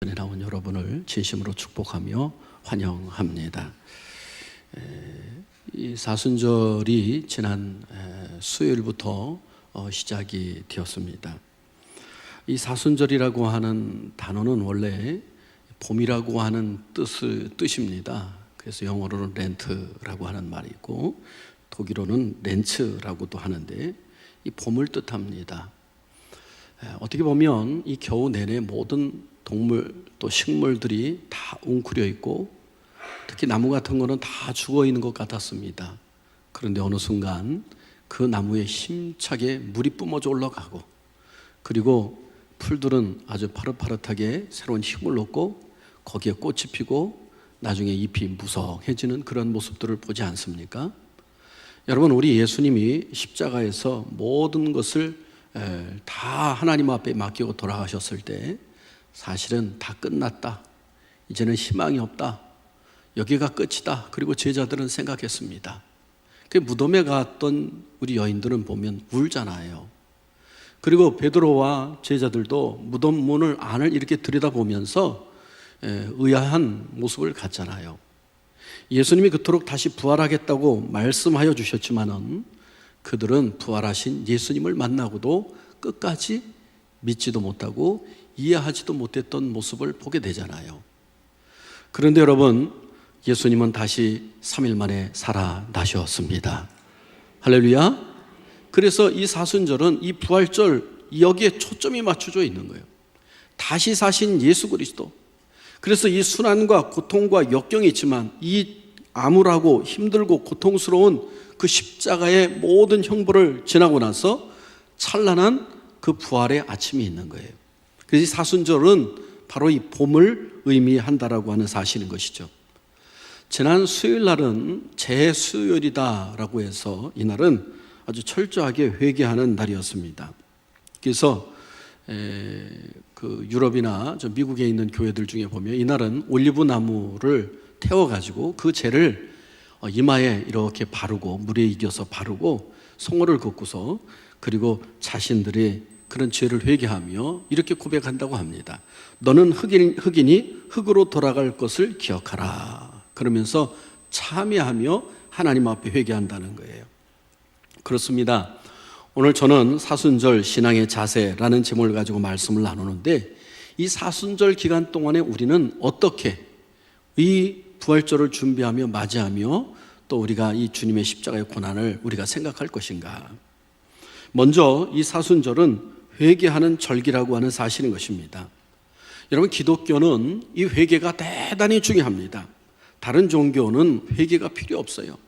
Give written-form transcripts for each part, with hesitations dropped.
전에 나온 여러분을 진심으로 축복하며 환영합니다. 이 사순절이 지난 수요일부터 시작이 되었습니다. 이 사순절이라고 하는 단어는 원래 봄이라고 하는 뜻입니다. 그래서 영어로는 렌트라고 하는 말이 있고 독일어는 렌츠라고도 하는데 이 봄을 뜻합니다. 어떻게 보면 이 겨우 내내 모든 동물 또 식물들이 다 웅크려 있고 특히 나무 같은 거는 다 죽어 있는 것 같았습니다. 그런데 어느 순간 그 나무에 힘차게 물이 뿜어져 올라가고 그리고 풀들은 아주 파릇파릇하게 새로운 힘을 얻고 거기에 꽃이 피고 나중에 잎이 무성해지는 그런 모습들을 보지 않습니까? 여러분, 우리 예수님이 십자가에서 모든 것을 다 하나님 앞에 맡기고 돌아가셨을 때 사실은 다 끝났다, 이제는 희망이 없다, 여기가 끝이다. 그리고 제자들은 생각했습니다. 그 무덤에 갔던 우리 여인들은 보면 울잖아요. 그리고 베드로와 제자들도 무덤 문을 안을 이렇게 들여다보면서 의아한 모습을 갖잖아요. 예수님이 그토록 다시 부활하겠다고 말씀하여 주셨지만은 그들은 부활하신 예수님을 만나고도 끝까지 믿지도 못하고 이해하지도 못했던 모습을 보게 되잖아요. 그런데 여러분, 예수님은 다시 3일 만에 살아나셨습니다. 할렐루야. 그래서 이 사순절은 이 부활절 여기에 초점이 맞춰져 있는 거예요. 다시 사신 예수 그리스도. 그래서 이 순환과 고통과 역경이 있지만 이 암울하고 힘들고 고통스러운 그 십자가의 모든 형벌을 지나고 나서 찬란한 그 부활의 아침이 있는 거예요. 그래서 이 사순절은 바로 이 봄을 의미한다라고 하는 사실인 것이죠. 지난 수요일 날은 재수요일이다라고 해서 이날은 아주 철저하게 회개하는 날이었습니다. 그래서 그 유럽이나 미국에 있는 교회들 중에 보면 이날은 올리브 나무를 태워가지고 그 재를 이마에 이렇게 바르고 물에 이겨서 바르고 송어를 긋고서 그리고 자신들의 그런 죄를 회개하며 이렇게 고백한다고 합니다. 너는 흑인이 흙으로 돌아갈 것을 기억하라. 그러면서 참여하며 하나님 앞에 회개한다는 거예요. 그렇습니다. 오늘 저는 사순절 신앙의 자세라는 제목을 가지고 말씀을 나누는데 이 사순절 기간 동안에 우리는 어떻게 이 부활절을 준비하며 맞이하며 또 우리가 이 주님의 십자가의 고난을 우리가 생각할 것인가. 먼저 이 사순절은 회개하는 절기라고 하는 사실인 것입니다. 여러분, 기독교는 이 회개가 대단히 중요합니다. 다른 종교는 회개가 필요 없어요.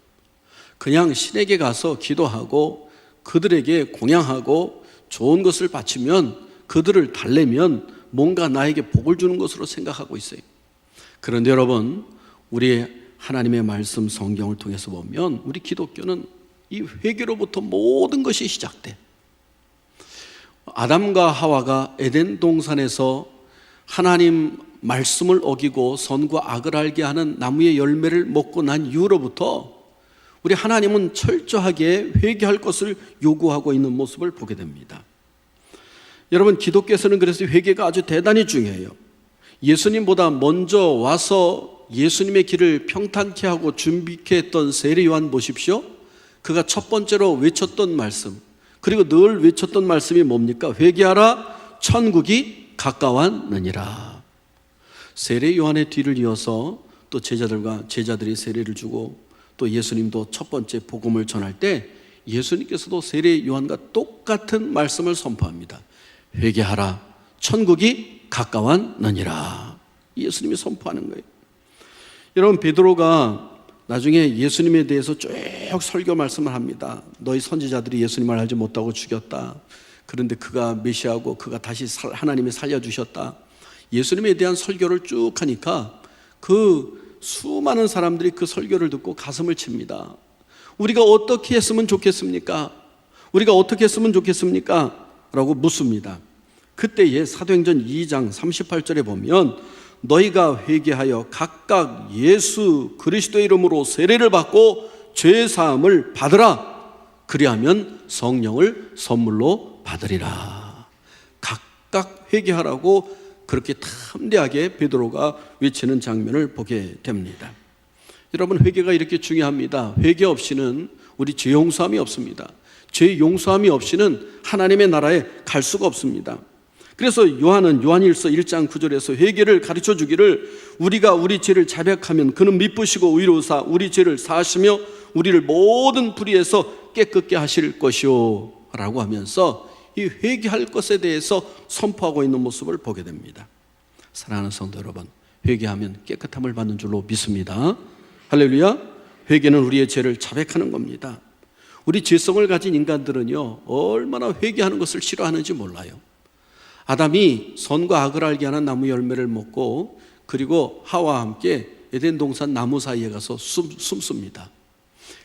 그냥 신에게 가서 기도하고 그들에게 공양하고 좋은 것을 바치면 그들을 달래면 뭔가 나에게 복을 주는 것으로 생각하고 있어요. 그런데 여러분, 우리 하나님의 말씀 성경을 통해서 보면 우리 기독교는 이 회개로부터 모든 것이 시작돼. 아담과 하와가 에덴 동산에서 하나님 말씀을 어기고 선과 악을 알게 하는 나무의 열매를 먹고 난 이후로부터 우리 하나님은 철저하게 회개할 것을 요구하고 있는 모습을 보게 됩니다. 여러분, 기독교에서는 그래서 회개가 아주 대단히 중요해요. 예수님보다 먼저 와서 예수님의 길을 평탄케 하고 준비케 했던 세례 요한 보십시오. 그가 첫 번째로 외쳤던 말씀, 그리고 늘 외쳤던 말씀이 뭡니까? 회개하라, 천국이 가까웠느니라. 세례 요한의 뒤를 이어서 또 제자들이 세례를 주고 또 예수님도 첫 번째 복음을 전할 때 예수님께서도 세례 요한과 똑같은 말씀을 선포합니다. 회개하라, 천국이 가까웠느니라. 예수님이 선포하는 거예요. 여러분, 베드로가 나중에 예수님에 대해서 쭉 설교 말씀을 합니다. 너희 선지자들이 예수님을 알지 못하고 죽였다. 그런데 그가 메시아고 그가 다시 하나님이 살려주셨다. 예수님에 대한 설교를 쭉 하니까 그 수많은 사람들이 그 설교를 듣고 가슴을 칩니다. 우리가 어떻게 했으면 좋겠습니까? 우리가 어떻게 했으면 좋겠습니까? 라고 묻습니다. 그때에 사도행전 2장 38절에 보면 너희가 회개하여 각각 예수 그리스도의 이름으로 세례를 받고 죄사함을 받으라. 그리하면 성령을 선물로 받으리라. 각각 회개하라고 그렇게 탐대하게 베드로가 외치는 장면을 보게 됩니다. 여러분, 회개가 이렇게 중요합니다. 회개 없이는 우리 죄 용서함이 없습니다. 죄 용서함이 없이는 하나님의 나라에 갈 수가 없습니다. 그래서 요한은 요한일서 1장 9절에서 회개를 가르쳐 주기를, 우리가 우리 죄를 자백하면 그는 미쁘시고 의로우사 우리 죄를 사하시며 우리를 모든 불의에서 깨끗게 하실 것이요 라고 하면서 이 회개할 것에 대해서 선포하고 있는 모습을 보게 됩니다. 사랑하는 성도 여러분, 회개하면 깨끗함을 받는 줄로 믿습니다. 할렐루야. 회개는 우리의 죄를 자백하는 겁니다. 우리 죄성을 가진 인간들은요, 얼마나 회개하는 것을 싫어하는지 몰라요. 아담이 선과 악을 알게 하는 나무 열매를 먹고, 그리고 하와와 함께 에덴 동산 나무 사이에 가서 숨습니다.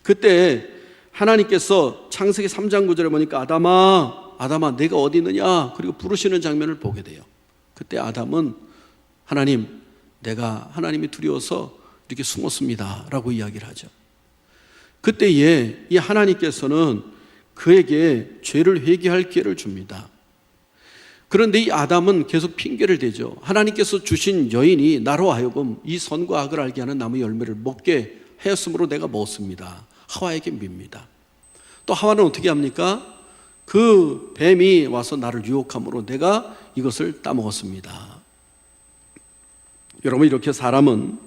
그때 하나님께서 창세기 3장 9절에 보니까 아담아 내가 어디 있느냐, 그리고 부르시는 장면을 보게 돼요. 그때 아담은 하나님, 내가 하나님이 두려워서 이렇게 숨었습니다 라고 이야기를 하죠. 그때에 이 하나님께서는 그에게 죄를 회개할 기회를 줍니다. 그런데 이 아담은 계속 핑계를 대죠. 하나님께서 주신 여인이 나로 하여금 이 선과 악을 알게 하는 나무 열매를 먹게 하였으므로 내가 먹었습니다. 하와에게 밉니다. 또 하와는 어떻게 합니까? 그 뱀이 와서 나를 유혹함으로 내가 이것을 따먹었습니다. 여러분, 이렇게 사람은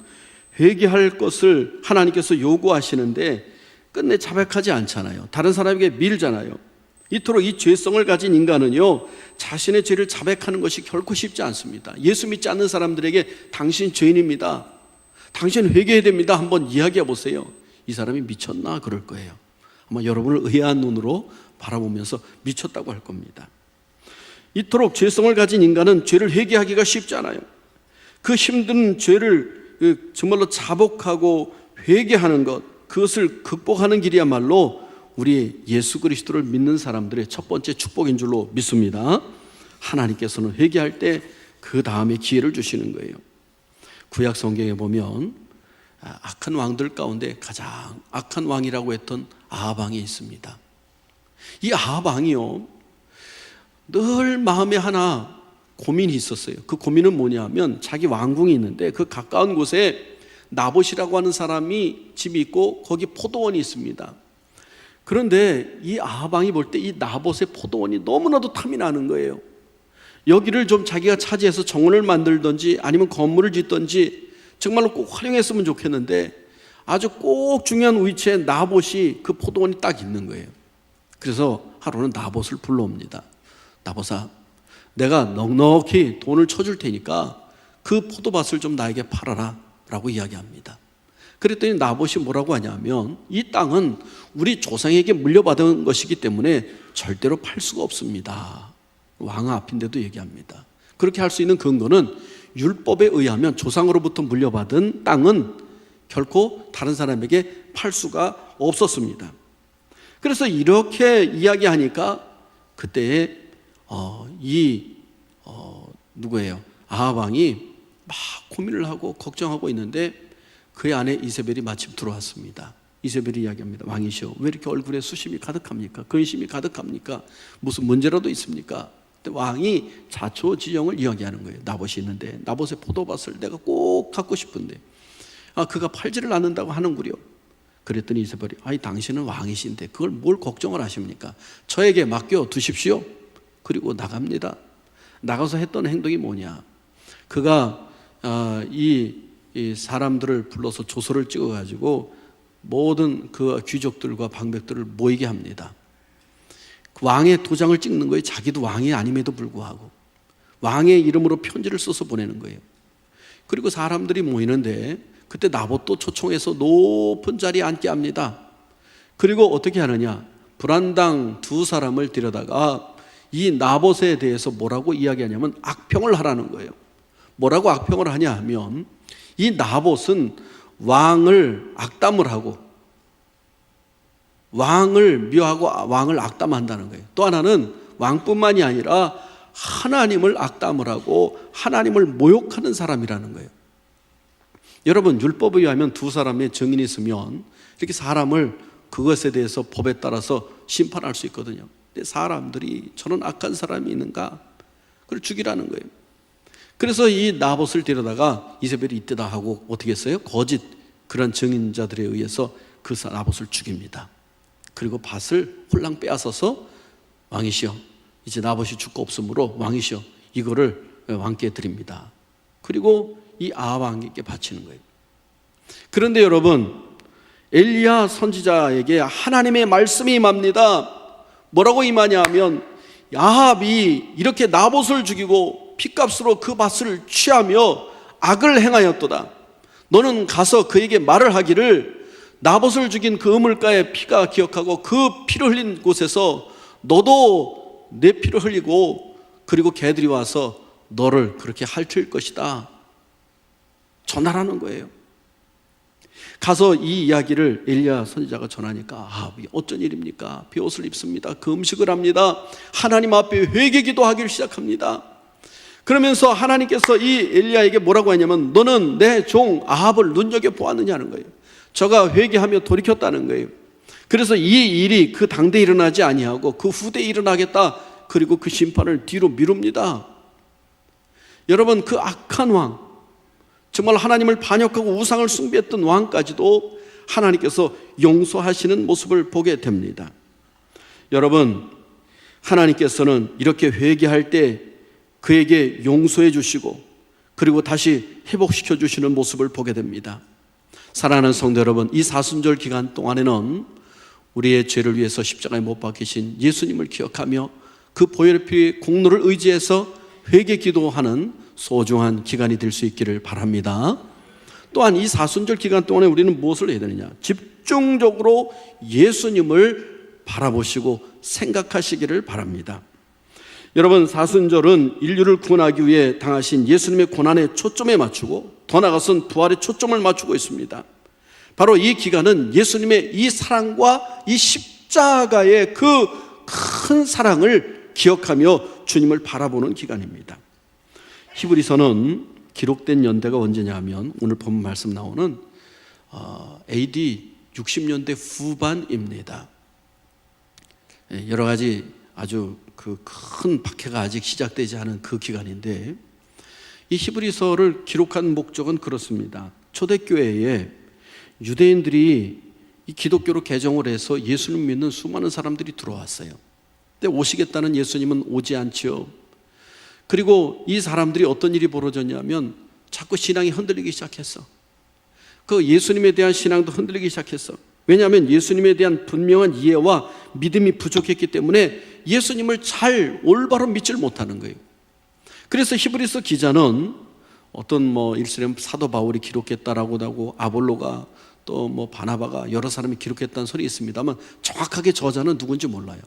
회개할 것을 하나님께서 요구하시는데 끝내 자백하지 않잖아요. 다른 사람에게 밀잖아요. 이토록 이 죄성을 가진 인간은요, 자신의 죄를 자백하는 것이 결코 쉽지 않습니다. 예수 믿지 않는 사람들에게 당신 죄인입니다, 당신 회개해야 됩니다 한번 이야기해 보세요. 이 사람이 미쳤나 그럴 거예요. 아마 여러분을 의아한 눈으로 바라보면서 미쳤다고 할 겁니다. 이토록 죄성을 가진 인간은 죄를 회개하기가 쉽지 않아요. 그 힘든 죄를 정말로 자복하고 회개하는 것, 그것을 극복하는 길이야말로 우리 예수 그리스도를 믿는 사람들의 첫 번째 축복인 줄로 믿습니다. 하나님께서는 회개할 때 그 다음에 기회를 주시는 거예요. 구약 성경에 보면 악한 왕들 가운데 가장 악한 왕이라고 했던 아합 왕이 있습니다. 이 아합 왕이요, 늘 마음에 하나 고민이 있었어요. 그 고민은 뭐냐면, 자기 왕궁이 있는데 그 가까운 곳에 나봇이라고 하는 사람이 집이 있고 거기 포도원이 있습니다. 그런데 이 아합 왕이 볼 때 이 나봇의 포도원이 너무나도 탐이 나는 거예요. 여기를 좀 자기가 차지해서 정원을 만들든지 아니면 건물을 짓든지 정말로 꼭 활용했으면 좋겠는데, 아주 꼭 중요한 위치에 나봇이 그 포도원이 딱 있는 거예요. 그래서 하루는 나봇을 불러옵니다. 나봇아, 내가 넉넉히 돈을 쳐줄 테니까 그 포도밭을 좀 나에게 팔아라 라고 이야기합니다. 그랬더니 나봇이 뭐라고 하냐면, 이 땅은 우리 조상에게 물려받은 것이기 때문에 절대로 팔 수가 없습니다. 왕 앞인데도 얘기합니다. 그렇게 할 수 있는 근거는 율법에 의하면 조상으로부터 물려받은 땅은 결코 다른 사람에게 팔 수가 없었습니다. 그래서 이렇게 이야기하니까 그때에 누구예요? 아합 왕이 막 고민을 하고 걱정하고 있는데 그의 아내 이세벨이 마침 들어왔습니다. 이세벨이 이야기합니다. 왕이시여, 왜 이렇게 얼굴에 수심이 가득합니까? 근심이 가득합니까? 무슨 문제라도 있습니까? 왕이 자초지종을 이야기하는 거예요. 나봇이 있는데 나봇의 포도밭을 내가 꼭 갖고 싶은데 그가 팔지를 않는다고 하는구려. 그랬더니 이세벨이, 아니 당신은 왕이신데 그걸 뭘 걱정을 하십니까? 저에게 맡겨 두십시오. 그리고 나갑니다. 나가서 했던 행동이 뭐냐? 그가 이 사람들을 불러서 조서를 찍어가지고 모든 그 귀족들과 방백들을 모이게 합니다. 왕의 도장을 찍는 거예요. 자기도 왕이 아님에도 불구하고 왕의 이름으로 편지를 써서 보내는 거예요. 그리고 사람들이 모이는데 그때 나봇도 초청해서 높은 자리에 앉게 합니다. 그리고 어떻게 하느냐, 불안당 두 사람을 데려다가 이 나봇에 대해서 뭐라고 이야기하냐면 악평을 하라는 거예요. 뭐라고 악평을 하냐 하면, 이 나봇은 왕을 악담을 하고 왕을 미워하고 왕을 악담한다는 거예요. 또 하나는 왕뿐만이 아니라 하나님을 악담을 하고 하나님을 모욕하는 사람이라는 거예요. 여러분, 율법에 의하면 두 사람의 증인이 있으면 이렇게 사람을 그것에 대해서 법에 따라서 심판할 수 있거든요. 근데 사람들이 저는 악한 사람이 있는가? 그걸 죽이라는 거예요. 그래서 이 나봇을 데려다가 이세벨이 이때다 하고 어떻게 했어요? 거짓 그런 증인자들에 의해서 그 나봇을 죽입니다. 그리고 밭을 홀랑 빼앗아서 왕이시여, 이제 나봇이 죽고 없으므로 왕이시여, 이거를 왕께 드립니다. 그리고 이 아합 왕에게 바치는 거예요. 그런데 여러분, 엘리야 선지자에게 하나님의 말씀이 임합니다. 뭐라고 임하냐 하면, 아합이 이렇게 나봇을 죽이고 핏값으로 그 밭을 취하며 악을 행하였도다. 너는 가서 그에게 말을 하기를, 나봇을 죽인 그 우물가의 피가 기억하고 그 피를 흘린 곳에서 너도 내 피를 흘리고 그리고 개들이 와서 너를 그렇게 핥을 것이다. 전하라는 거예요. 가서 이 이야기를 엘리야 선지자가 전하니까, 어쩐 일입니까? 베옷을 입습니다. 그 음식을 합니다. 하나님 앞에 회개 기도하기를 시작합니다. 그러면서 하나님께서 이 엘리야에게 뭐라고 하냐면, 너는 내 종 아합을 눈여겨보았느냐는 거예요. 저가 회개하며 돌이켰다는 거예요. 그래서 이 일이 그 당대에 일어나지 아니하고 그 후대에 일어나겠다, 그리고 그 심판을 뒤로 미룹니다. 여러분, 그 악한 왕, 정말 하나님을 반역하고 우상을 숭배했던 왕까지도 하나님께서 용서하시는 모습을 보게 됩니다. 여러분, 하나님께서는 이렇게 회개할 때 그에게 용서해 주시고 그리고 다시 회복시켜 주시는 모습을 보게 됩니다. 사랑하는 성도 여러분, 이 사순절 기간 동안에는 우리의 죄를 위해서 십자가에 못 박히신 예수님을 기억하며 그 보혈의 피의 공로를 의지해서 회개 기도하는 소중한 기간이 될 수 있기를 바랍니다. 또한 이 사순절 기간 동안에 우리는 무엇을 해야 되느냐? 집중적으로 예수님을 바라보시고 생각하시기를 바랍니다. 여러분, 사순절은 인류를 구원하기 위해 당하신 예수님의 고난에 초점에 맞추고 더 나아가서는 부활에 초점을 맞추고 있습니다. 바로 이 기간은 예수님의 이 사랑과 이 십자가의 그 큰 사랑을 기억하며 주님을 바라보는 기간입니다. 히브리서는 기록된 연대가 언제냐 하면 오늘 본 말씀 나오는 AD 60년대 후반입니다. 여러 가지 아주 그 큰 박해가 아직 시작되지 않은 그 기간인데, 이 히브리서를 기록한 목적은 그렇습니다. 초대교회에 유대인들이 이 기독교로 개종을 해서 예수님 믿는 수많은 사람들이 들어왔어요. 근데 오시겠다는 예수님은 오지 않죠. 그리고 이 사람들이 어떤 일이 벌어졌냐면 자꾸 신앙이 흔들리기 시작했어. 그 예수님에 대한 신앙도 흔들리기 시작했어. 왜냐하면 예수님에 대한 분명한 이해와 믿음이 부족했기 때문에 예수님을 잘 올바로 믿질 못하는 거예요. 그래서 히브리서 기자는 어떤 이스라엘 사도 바울이 기록했다라고 하고 아볼로가 또 바나바가 여러 사람이 기록했다는 소리 있습니다만 정확하게 저자는 누군지 몰라요.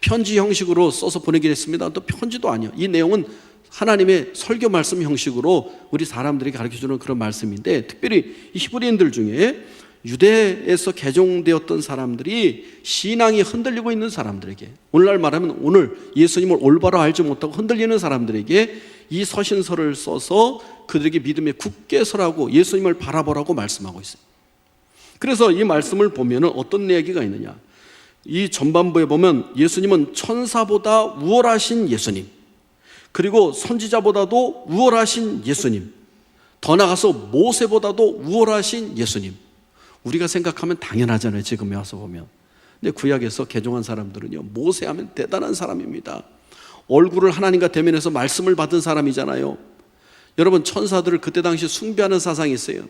편지 형식으로 써서 보내기로 했습니다. 또 편지도 아니에요. 이 내용은 하나님의 설교 말씀 형식으로 우리 사람들에게 가르쳐주는 그런 말씀인데, 특별히 이 히브리인들 중에 유대에서 개종되었던 사람들이 신앙이 흔들리고 있는 사람들에게, 오늘날 말하면 오늘 예수님을 올바로 알지 못하고 흔들리는 사람들에게 이 서신서를 써서 그들에게 믿음에 굳게 서라고, 예수님을 바라보라고 말씀하고 있어요. 그래서 이 말씀을 보면 어떤 이야기가 있느냐, 이 전반부에 보면 예수님은 천사보다 우월하신 예수님, 그리고 선지자보다도 우월하신 예수님, 더 나아가서 모세보다도 우월하신 예수님. 우리가 생각하면 당연하잖아요, 지금에 와서 보면. 근데 구약에서 개종한 사람들은요, 모세 하면 대단한 사람입니다. 얼굴을 하나님과 대면해서 말씀을 받은 사람이잖아요. 여러분, 천사들을 그때 당시 숭배하는 사상이 있어요.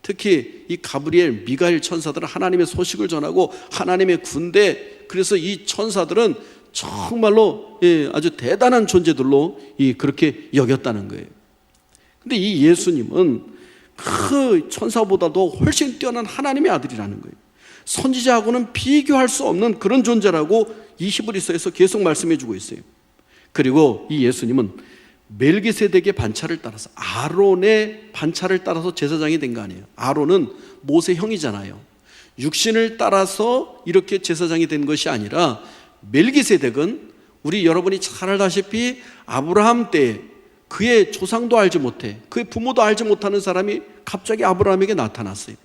특히 이 가브리엘, 미가엘 천사들은 하나님의 소식을 전하고 하나님의 군대, 그래서 이 천사들은 정말로 아주 대단한 존재들로 그렇게 여겼다는 거예요. 근데 이 예수님은 그 천사보다도 훨씬 뛰어난 하나님의 아들이라는 거예요. 선지자하고는 비교할 수 없는 그런 존재라고 이 히브리서에서 계속 말씀해 주고 있어요. 그리고 이 예수님은 멜기세덱의 반차를 따라서, 아론의 반차를 따라서 제사장이 된 거 아니에요. 아론은 모세 형이잖아요. 육신을 따라서 이렇게 제사장이 된 것이 아니라 멜기세덱은 우리 여러분이 잘 알다시피 아브라함 때 그의 조상도 알지 못해, 그의 부모도 알지 못하는 사람이 갑자기 아브라함에게 나타났어요.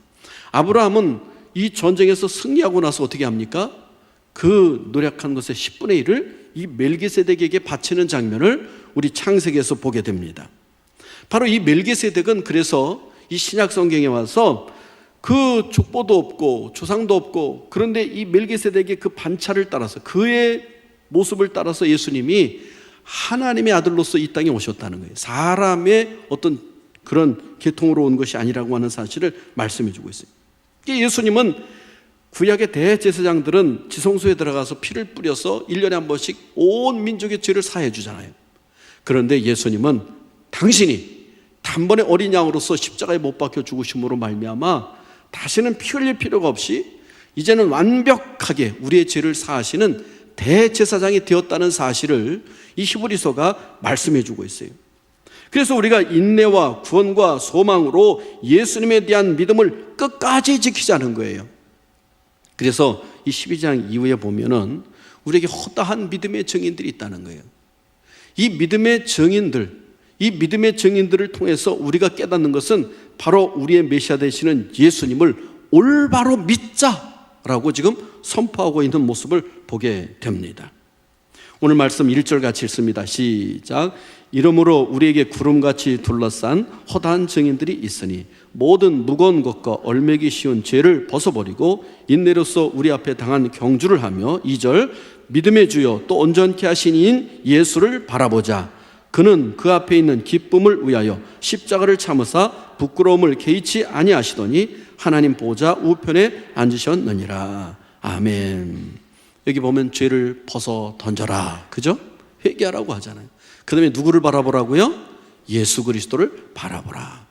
아브라함은 이 전쟁에서 승리하고 나서 어떻게 합니까? 그 노력한 것의 10분의 1을 이 멜기세덱에게 바치는 장면을 우리 창세기에서 보게 됩니다. 바로 이 멜기세덱은 그래서 이 신약 성경에 와서 그 족보도 없고 조상도 없고, 그런데 이 멜기세덱의 그 반차를 따라서, 그의 모습을 따라서 예수님이 하나님의 아들로서 이 땅에 오셨다는 거예요. 사람의 어떤 그런 계통으로 온 것이 아니라고 하는 사실을 말씀해 주고 있어요. 예수님은 구약의 대제사장들은 지성소에 들어가서 피를 뿌려서 1년에 한 번씩 온 민족의 죄를 사해 주잖아요. 그런데 예수님은 당신이 단번에 어린 양으로서 십자가에 못 박혀 죽으심으로 말미암아 다시는 피 흘릴 필요가 없이 이제는 완벽하게 우리의 죄를 사하시는 대제사장이 되었다는 사실을 이 히브리서가 말씀해 주고 있어요. 그래서 우리가 인내와 구원과 소망으로 예수님에 대한 믿음을 끝까지 지키자는 거예요. 그래서 이 12장 이후에 보면은 우리에게 허다한 믿음의 증인들이 있다는 거예요. 이 믿음의 증인들을 통해서 우리가 깨닫는 것은 바로 우리의 메시아 되시는 예수님을 올바로 믿자라고 지금 선포하고 있는 모습을 보게 됩니다. 오늘 말씀 1절 같이 읽습니다. 시작. 이러므로 우리에게 구름같이 둘러싼 허다한 증인들이 있으니 모든 무거운 것과 얼매기 쉬운 죄를 벗어버리고 인내로서 우리 앞에 당한 경주를 하며 2절 믿음의 주여 또 온전케 하신 이인 예수를 바라보자. 그는 그 앞에 있는 기쁨을 위하여 십자가를 참으사 부끄러움을 개의치 아니하시더니 하나님 보좌 우편에 앉으셨느니라. 아멘. 여기 보면 죄를 벗어 던져라, 그죠? 회개하라고 하잖아요. 그 다음에 누구를 바라보라고요? 예수 그리스도를 바라보라.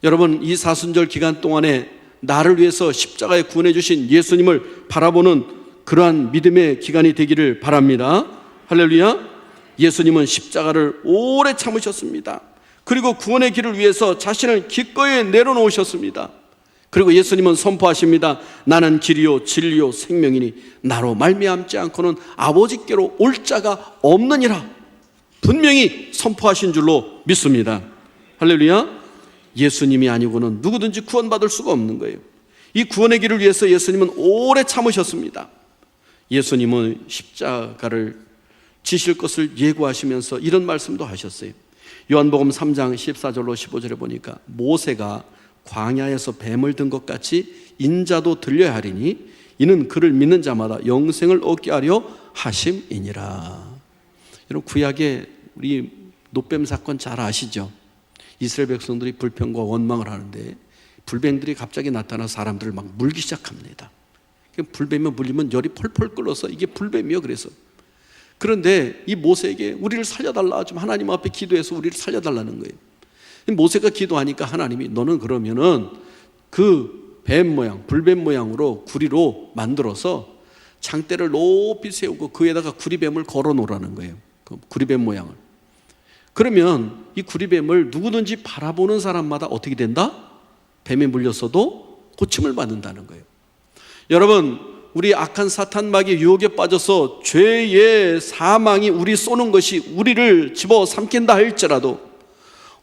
여러분, 이 사순절 기간 동안에 나를 위해서 십자가에 구원해 주신 예수님을 바라보는 그러한 믿음의 기간이 되기를 바랍니다. 할렐루야. 예수님은 십자가를 오래 참으셨습니다. 그리고 구원의 길을 위해서 자신을 기꺼이 내려놓으셨습니다. 그리고 예수님은 선포하십니다. 나는 길이요 진리요 생명이니 나로 말미암지 않고는 아버지께로 올 자가 없느니라. 분명히 선포하신 줄로 믿습니다. 할렐루야. 예수님이 아니고는 누구든지 구원받을 수가 없는 거예요. 이 구원의 길을 위해서 예수님은 오래 참으셨습니다. 예수님은 십자가를 지실 것을 예고하시면서 이런 말씀도 하셨어요. 요한복음 3장 14절로 15절에 보니까 모세가 광야에서 뱀을 든 것 같이 인자도 들려야 하리니 이는 그를 믿는 자마다 영생을 얻게 하려 하심이니라. 여러분, 구약의 우리 노뱀 사건 잘 아시죠? 이스라엘 백성들이 불평과 원망을 하는데 불뱀들이 갑자기 나타나 사람들을 막 물기 시작합니다. 불뱀에 물리면 열이 펄펄 끓어서 이게 불뱀이요. 그런데 이 모세에게 우리를 살려달라, 좀 하나님 앞에 기도해서 우리를 살려달라는 거예요. 모세가 기도하니까 하나님이 너는 그러면은 그 뱀 모양, 불뱀 모양으로 구리로 만들어서 창대를 높이 세우고 그에다가 구리뱀을 걸어 놓으라는 거예요. 그 구리뱀 모양을. 그러면 이 구리뱀을 누구든지 바라보는 사람마다 어떻게 된다? 뱀에 물렸어도 고침을 받는다는 거예요. 여러분, 우리 악한 사탄 마귀의 유혹에 빠져서 죄의 사망이 우리 쏘는 것이 우리를 집어삼킨다 할지라도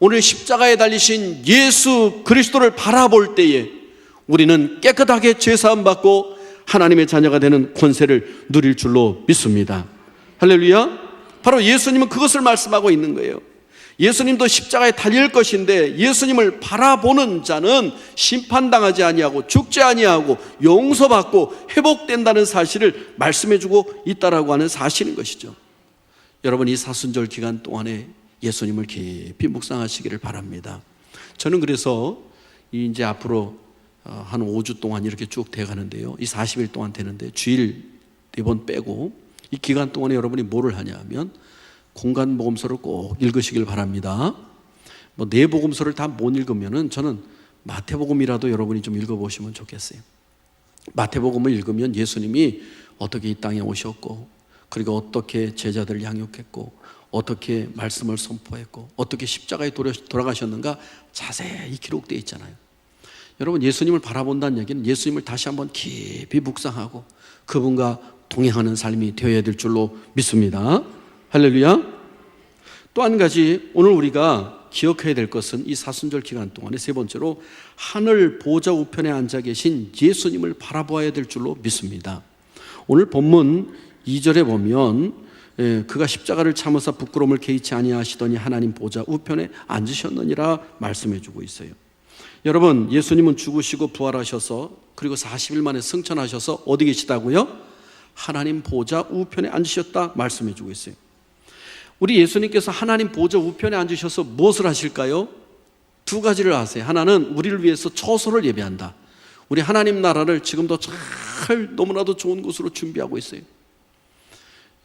오늘 십자가에 달리신 예수 그리스도를 바라볼 때에 우리는 깨끗하게 죄사함 받고 하나님의 자녀가 되는 권세를 누릴 줄로 믿습니다. 할렐루야. 바로 예수님은 그것을 말씀하고 있는 거예요. 예수님도 십자가에 달릴 것인데 예수님을 바라보는 자는 심판당하지 아니하고 죽지 아니하고 용서받고 회복된다는 사실을 말씀해주고 있다라고 하는 사실인 것이죠. 여러분, 이 사순절 기간 동안에 예수님을 깊이 묵상하시기를 바랍니다. 저는 그래서 이제 앞으로 한 5주 동안 이렇게 쭉 돼가는데요, 이 40일 동안 되는데 주일 4번 빼고 이 기간 동안에 여러분이 뭐를 하냐면 공간 복음서를 꼭 읽으시길 바랍니다. 뭐 네 복음서를 다 못 읽으면은 저는 마태복음이라도 여러분이 좀 읽어보시면 좋겠어요. 마태복음을 읽으면 예수님이 어떻게 이 땅에 오셨고, 그리고 어떻게 제자들을 양육했고, 어떻게 말씀을 선포했고, 어떻게 십자가에 돌아가셨는가 자세히 기록되어 있잖아요. 여러분, 예수님을 바라본다는 얘기는 예수님을 다시 한번 깊이 묵상하고 그분과 동행하는 삶이 되어야 될 줄로 믿습니다. 할렐루야. 또 한 가지 오늘 우리가 기억해야 될 것은 이 사순절 기간 동안에 세 번째로 하늘 보좌 우편에 앉아 계신 예수님을 바라보아야 될 줄로 믿습니다. 오늘 본문 2절에 보면 그가 십자가를 참으사 부끄러움을 개의치 아니하시더니 하나님 보좌 우편에 앉으셨느니라 말씀해 주고 있어요. 여러분, 예수님은 죽으시고 부활하셔서 그리고 40일 만에 승천하셔서 어디 계시다고요? 하나님 보좌 우편에 앉으셨다 말씀해 주고 있어요. 우리 예수님께서 하나님 보좌 우편에 앉으셔서 무엇을 하실까요? 두 가지를 하세요. 하나는 우리를 위해서 처소를 예배한다. 우리 하나님 나라를 지금도 잘 너무나도 좋은 곳으로 준비하고 있어요.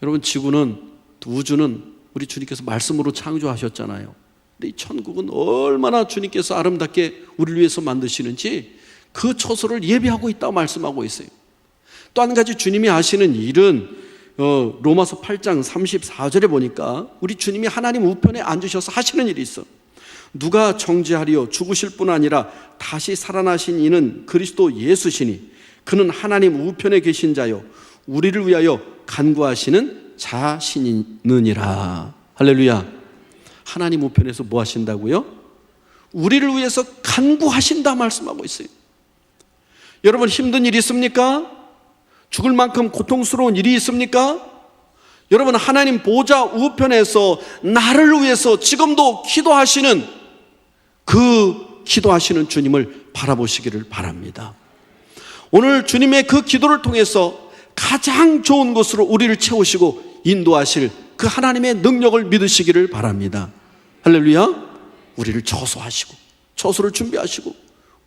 여러분, 지구는, 우주는 우리 주님께서 말씀으로 창조하셨잖아요. 근데 이 천국은 얼마나 주님께서 아름답게 우리를 위해서 만드시는지 그 처소를 예배하고 있다고 말씀하고 있어요. 또 한 가지 주님이 하시는 일은 로마서 8장 34절에 보니까 우리 주님이 하나님 우편에 앉으셔서 하시는 일이 있어. 누가 정죄하리요? 죽으실 뿐 아니라 다시 살아나신 이는 그리스도 예수시니 그는 하나님 우편에 계신 자요 우리를 위하여 간구하시는 자시느니라. 할렐루야. 하나님 우편에서 뭐 하신다고요? 우리를 위해서 간구하신다 말씀하고 있어요. 여러분, 힘든 일이 있습니까? 죽을 만큼 고통스러운 일이 있습니까? 여러분, 하나님 보좌 우편에서 나를 위해서 지금도 기도하시는 그 기도하시는 주님을 바라보시기를 바랍니다. 오늘 주님의 그 기도를 통해서 가장 좋은 곳으로 우리를 채우시고 인도하실 그 하나님의 능력을 믿으시기를 바랍니다. 할렐루야. 우리를 처소하시고 처소를 준비하시고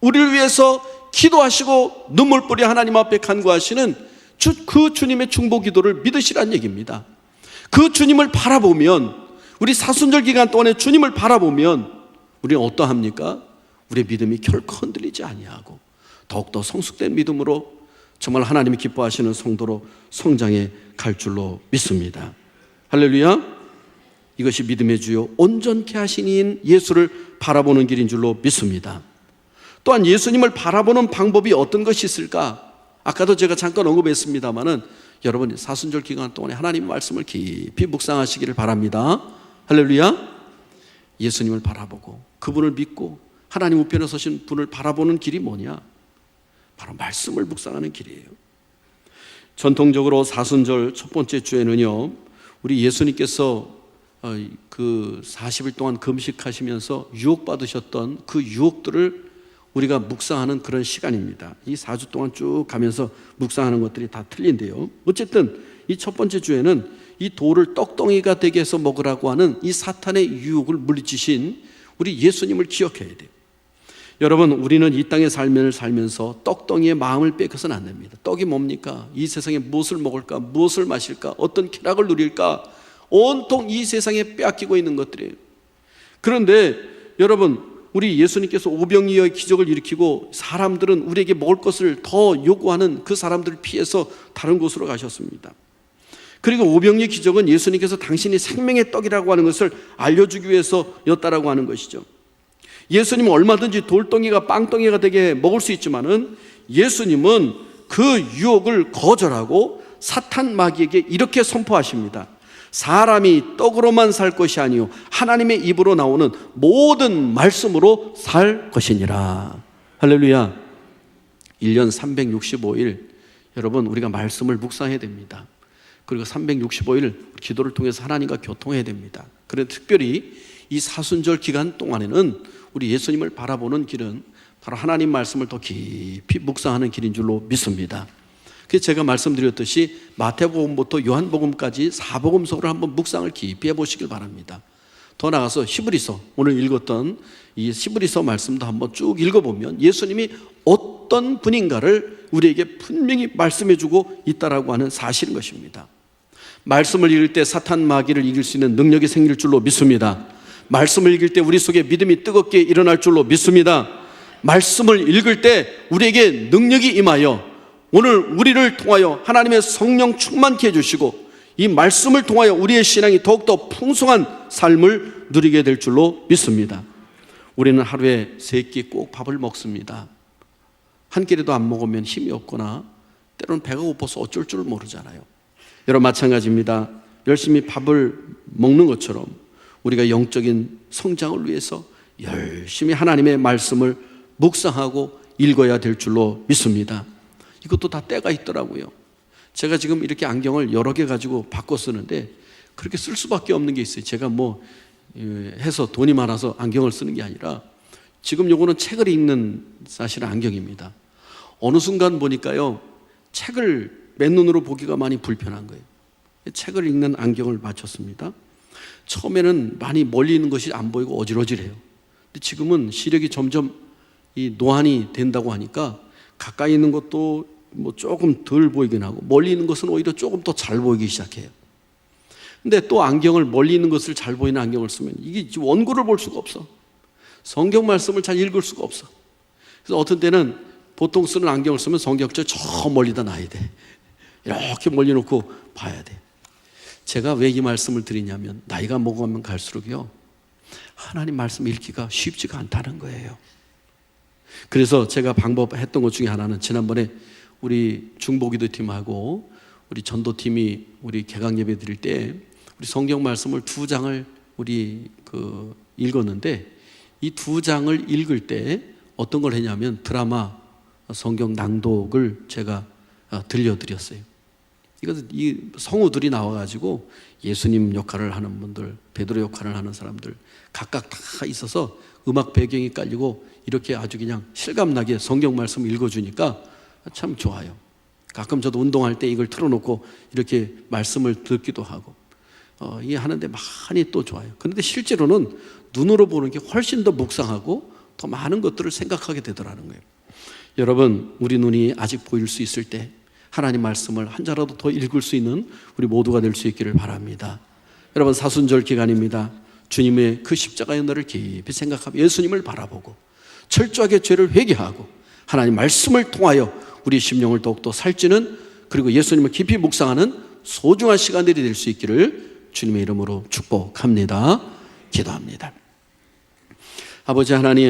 우리를 위해서 기도하시고 눈물 뿌려 하나님 앞에 간구하시는 그 주님의 중보 기도를 믿으시란 얘기입니다. 그 주님을 바라보면, 우리 사순절 기간 동안에 주님을 바라보면 우리는 어떠합니까? 우리의 믿음이 결코 흔들리지 아니하고 더욱더 성숙된 믿음으로 정말 하나님이 기뻐하시는 성도로 성장해 갈 줄로 믿습니다. 할렐루야. 이것이 믿음의 주요 온전케 하신 이인 예수를 바라보는 길인 줄로 믿습니다. 또한 예수님을 바라보는 방법이 어떤 것이 있을까? 아까도 제가 잠깐 언급했습니다마는 여러분 사순절 기간 동안에 하나님 말씀을 깊이 묵상하시기를 바랍니다. 할렐루야. 예수님을 바라보고 그분을 믿고 하나님 우편에 서신 분을 바라보는 길이 뭐냐? 바로 말씀을 묵상하는 길이에요. 전통적으로 사순절 첫 번째 주에는요, 우리 예수님께서 그 40일 동안 금식하시면서 유혹받으셨던 그 유혹들을 우리가 묵상하는 그런 시간입니다. 이 4주 동안 쭉 가면서 묵상하는 것들이 다 틀린데요. 어쨌든 이 첫 번째 주에는 이 돌을 떡덩이가 되게 해서 먹으라고 하는 이 사탄의 유혹을 물리치신 우리 예수님을 기억해야 돼요. 여러분, 우리는 이 땅의 삶을 살면서 떡덩이의 마음을 빼서는 안 됩니다. 떡이 뭡니까? 이 세상에 무엇을 먹을까? 무엇을 마실까? 어떤 쾌락을 누릴까? 온통 이 세상에 빼앗기고 있는 것들이에요. 그런데 여러분, 우리 예수님께서 오병이어의 기적을 일으키고 사람들은 우리에게 먹을 것을 더 요구하는 그 사람들을 피해서 다른 곳으로 가셨습니다. 그리고 오병이의 기적은 예수님께서 당신이 생명의 떡이라고 하는 것을 알려주기 위해서였다라고 하는 것이죠. 예수님은 얼마든지 돌덩이가 빵덩이가 되게 먹을 수 있지만은 예수님은 그 유혹을 거절하고 사탄 마귀에게 이렇게 선포하십니다. 사람이 떡으로만 살 것이 아니요 하나님의 입으로 나오는 모든 말씀으로 살 것이니라. 할렐루야. 1년 365일 여러분 우리가 말씀을 묵상해야 됩니다. 그리고 365일 기도를 통해서 하나님과 교통해야 됩니다. 그래서 특별히 이 사순절 기간 동안에는 우리 예수님을 바라보는 길은 바로 하나님 말씀을 더 깊이 묵상하는 길인 줄로 믿습니다. 그래서 제가 말씀드렸듯이 마태복음부터 요한복음까지 사복음서를 한번 묵상을 깊이 해보시길 바랍니다. 더 나아가서 히브리서, 오늘 읽었던 이 히브리서 말씀도 한번 쭉 읽어보면 예수님이 어떤 분인가를 우리에게 분명히 말씀해주고 있다라고 하는 사실인 것입니다. 말씀을 읽을 때 사탄 마귀를 이길 수 있는 능력이 생길 줄로 믿습니다. 말씀을 읽을 때 우리 속에 믿음이 뜨겁게 일어날 줄로 믿습니다. 말씀을 읽을 때 우리에게 능력이 임하여 오늘 우리를 통하여 하나님의 성령 충만케 해주시고 이 말씀을 통하여 우리의 신앙이 더욱더 풍성한 삶을 누리게 될 줄로 믿습니다. 우리는 하루에 3끼 꼭 밥을 먹습니다. 한 끼라도 안 먹으면 힘이 없거나 때로는 배가 고파서 어쩔 줄 모르잖아요. 여러분 마찬가지입니다. 열심히 밥을 먹는 것처럼 우리가 영적인 성장을 위해서 열심히 하나님의 말씀을 묵상하고 읽어야 될 줄로 믿습니다. 이것도 다 때가 있더라고요. 제가 지금 이렇게 안경을 여러 개 가지고 바꿔 쓰는데 그렇게 쓸 수밖에 없는 게 있어요. 제가 해서 돈이 많아서 안경을 쓰는 게 아니라 지금 요거는 책을 읽는 사실은 안경입니다. 어느 순간 보니까요, 책을 맨눈으로 보기가 많이 불편한 거예요. 책을 읽는 안경을 맞췄습니다. 처음에는 많이 멀리 있는 것이 안 보이고 어질어질해요. 근데 지금은 시력이 점점 이 노안이 된다고 하니까 가까이 있는 것도 조금 덜 보이긴 하고 멀리 있는 것은 오히려 조금 더 잘 보이기 시작해요. 근데 또 안경을 멀리 있는 것을 잘 보이는 안경을 쓰면 이게 원고를 볼 수가 없어. 성경 말씀을 잘 읽을 수가 없어. 그래서 어떤 때는 보통 쓰는 안경을 쓰면 성경절 저 멀리다 놔야 돼. 이렇게 멀리 놓고 봐야 돼. 제가 왜 이 말씀을 드리냐면 나이가 먹어가면 갈수록요, 하나님 말씀 읽기가 쉽지가 않다는 거예요. 그래서 제가 방법했던 것 중에 하나는 지난번에 우리 중보기도 팀하고 우리 전도팀이 우리 개강 예배 드릴 때 우리 성경 말씀을 2장을 우리 읽었는데 이 2장을 읽을 때 어떤 걸 했냐면 드라마 성경 낭독을 제가 들려드렸어요. 이것은 이 성우들이 나와가지고 예수님 역할을 하는 분들, 베드로 역할을 하는 사람들 각각 다 있어서 음악 배경이 깔리고 이렇게 아주 그냥 실감나게 성경 말씀 읽어주니까 참 좋아요. 가끔 저도 운동할 때 이걸 틀어놓고 이렇게 말씀을 듣기도 하고 이게 하는데 많이 또 좋아요. 그런데 실제로는 눈으로 보는 게 훨씬 더 묵상하고 더 많은 것들을 생각하게 되더라는 거예요. 여러분, 우리 눈이 아직 보일 수 있을 때 하나님 말씀을 한 자라도 더 읽을 수 있는 우리 모두가 될 수 있기를 바랍니다. 여러분, 사순절 기간입니다. 주님의 그 십자가의 은혜를 깊이 생각하며 예수님을 바라보고 철저하게 죄를 회개하고 하나님 말씀을 통하여 우리 심령을 더욱더 살찌는, 그리고 예수님을 깊이 묵상하는 소중한 시간들이 될 수 있기를 주님의 이름으로 축복합니다. 기도합니다. 아버지 하나님,